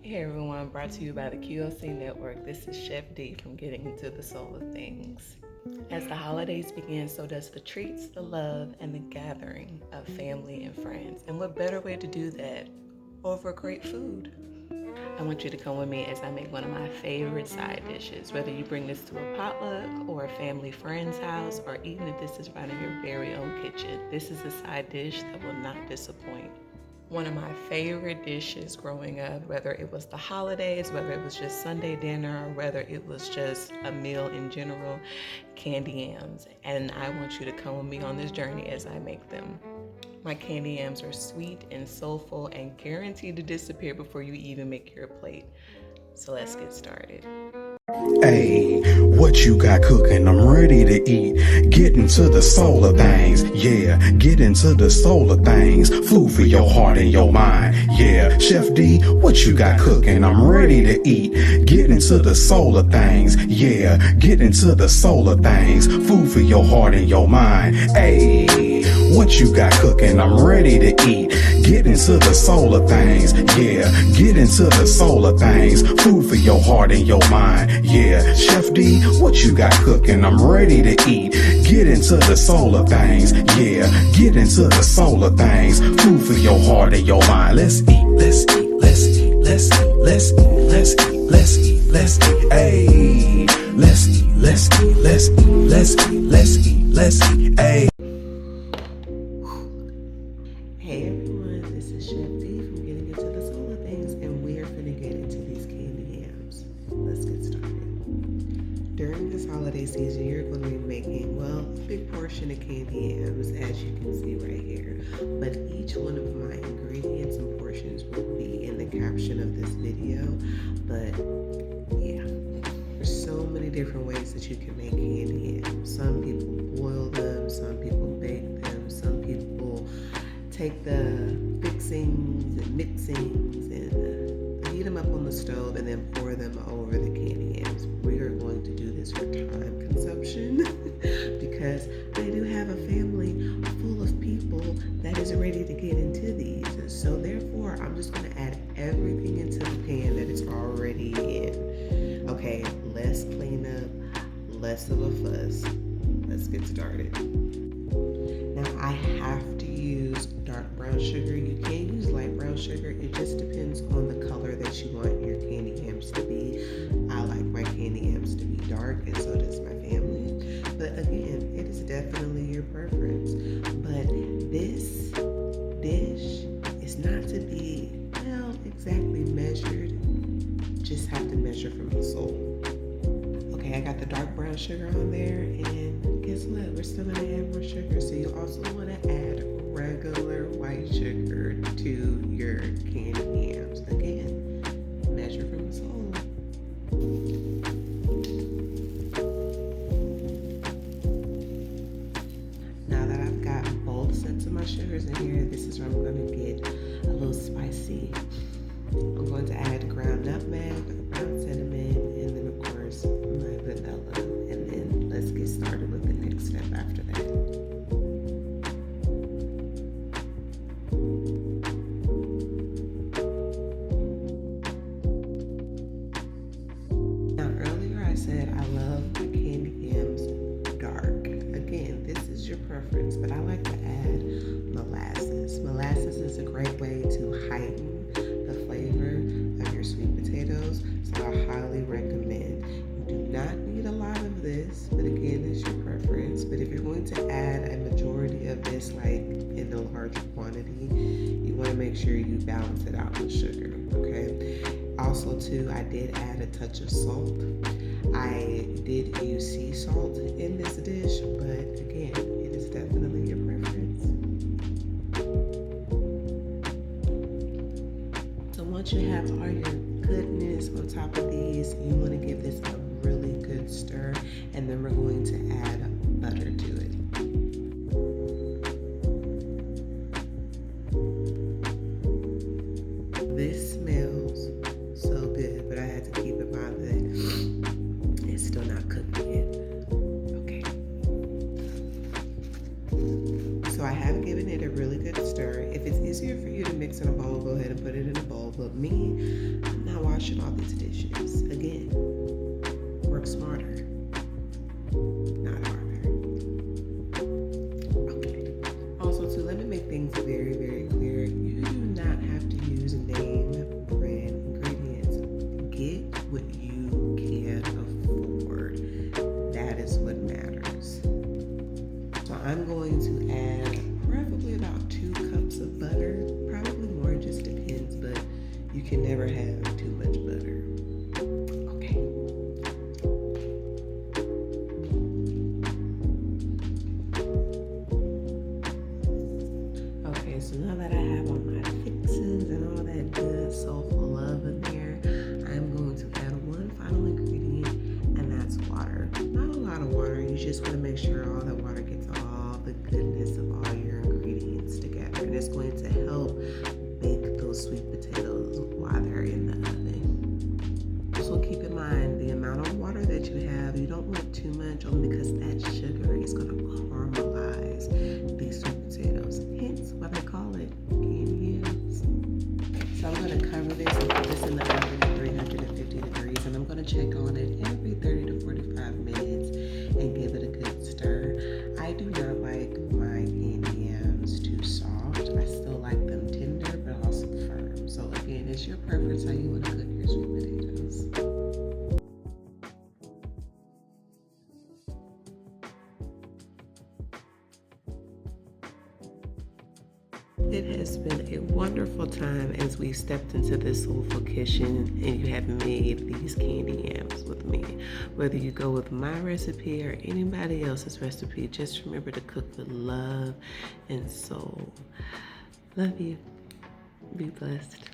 Hey everyone, brought to you by the QLC Network. This is Chef D from Getting Into the Soul of Things. As the holidays begin, so does the treats, the love, and the gathering of family and friends. And what better way to do that over great food? I want you to come with me as I make one of my favorite side dishes, whether you bring this to a potluck or a family friend's house, or even if this is right in your very own kitchen. This is a side dish that will not disappoint. One of my favorite dishes growing up, whether it was the holidays, whether it was just Sunday dinner, or whether it was just a meal in general, candy yams. And I want you to come with me on this journey as I make them. My candy yams are sweet and soulful and guaranteed to disappear before you even make your plate. So let's get started. Hey, what you got cooking? I'm ready to eat. Get into the soul of things. Yeah, get into the soul of things. Food for your heart and your mind. Yeah, Chef D, what you got cooking? I'm ready to eat. Get into the soul of things. Yeah, get into the soul of things. Food for your heart and your mind. Hey, what you got cooking? I'm ready to eat. Get into the soul of things. Yeah, get into the soul of things. Food for your heart and your mind. Yeah, Chef D, what you got cooking? I'm ready to eat. Get into the soul of things. Yeah, get into the soul of things. Food for your heart and your mind. Let's eat, let's eat, let's eat, let's eat, let's eat, let's eat, let's eat, let's eat. Hey, let's eat, let's eat, let's eat, let's eat, let's eat, let's eat. Hey. Hey everyone, this is Chef D from Getting Into the Soul of Things, and we are finna get into these candy yams. Let's get started. During this holiday season, you're going to be making, well, a big portion of candy yams, as you can see right here. But each one of my ingredients and portions will be in the caption of this video. But yeah, there's so many different ways that you can make candy yams. Some people boil them, some people bake them, some people take the fixings and mixings and heat them up on the stove and then pour them over the candy yams. We are going to do this for time consumption because I do have a family full of people that is ready to get into these. So therefore, I'm just going to add everything into the pan that it's already in. Okay, less cleanup, less of a fuss. Let's get started. Now I have to use dark brown sugar. You can use light brown sugar. It just depends on the color that you want your candy yams to be. I like my candy yams to be dark, and so does my family. But again, it is definitely your preference. But this dish is not to be, well, exactly measured. Just have to measure from the soul. Okay, I got the dark brown sugar on there, and guess what? We're still gonna add more sugar. So you also wanna add regular white sugar to your candy yams. Again, measure from the soul. Now that I've got both sets of my sugars in here, this is where I'm gonna get a little spicy. I'm going to add ground nutmeg, ground cinnamon, and then of course my vanilla. And then let's get started with the next step after that. Now earlier I said I love my candy yams dark. Again, this is your preference, but I like to add molasses. Molasses is a great way to heighten the flavor of your sweet potatoes, so I highly recommend. You do not need a lot of this, but again, it's your preference. But if you're going to add a majority of this, like in a larger quantity, you want to make sure you balance it out with sugar, okay? Also too, I did add a touch of salt. I did use sea salt in this dish, but again, it is definitely your preference. So once you have all your goodness on top of these, you want to give this a really good stir, and then we're going to add butter to it. This smells so good, but I had to keep in mind that it's still not cooked yet. Okay. So I have given it a really good stir. If it's easier for you to mix in a bowl, go ahead and put it in a bowl. But me, I'm not washing all these dishes. Again, work smarter, not harder. Okay. Also, too, let me make things very, very clear. You do not have to use name brand ingredients. Get what you can afford. That is what matters. So I'm going to add probably about 2 cups of butter. Probably more, it just depends, but you can never have too much butter. Okay. Okay, so now that I have all my fixings and all that good soulful love in there, I'm going to add one final ingredient, and that's water. Not a lot of water, you just want to make sure all that water gets all the goodness of all your ingredients together, and it's going to help bake those sweet potatoes while they're in the oven. Also keep in mind the amount of water that you have. You don't want too much, only because that sugar is going to caramelize these sweet potatoes. Hence why they call it candy yams. So I'm going to cover this and put this in the oven at 350 degrees, and I'm going to check on it every 30 to 45 minutes and give it a good stir. I do not like my candy yams too soft. I still like them tender but also firm. So again, it's your preference how you want to cook your sweet potatoes. It has been a wonderful time as we stepped into this soulful kitchen and you have made these candy yams with me. Whether you go with my recipe or anybody else's recipe, just remember to cook with love and soul. Love you. Be blessed.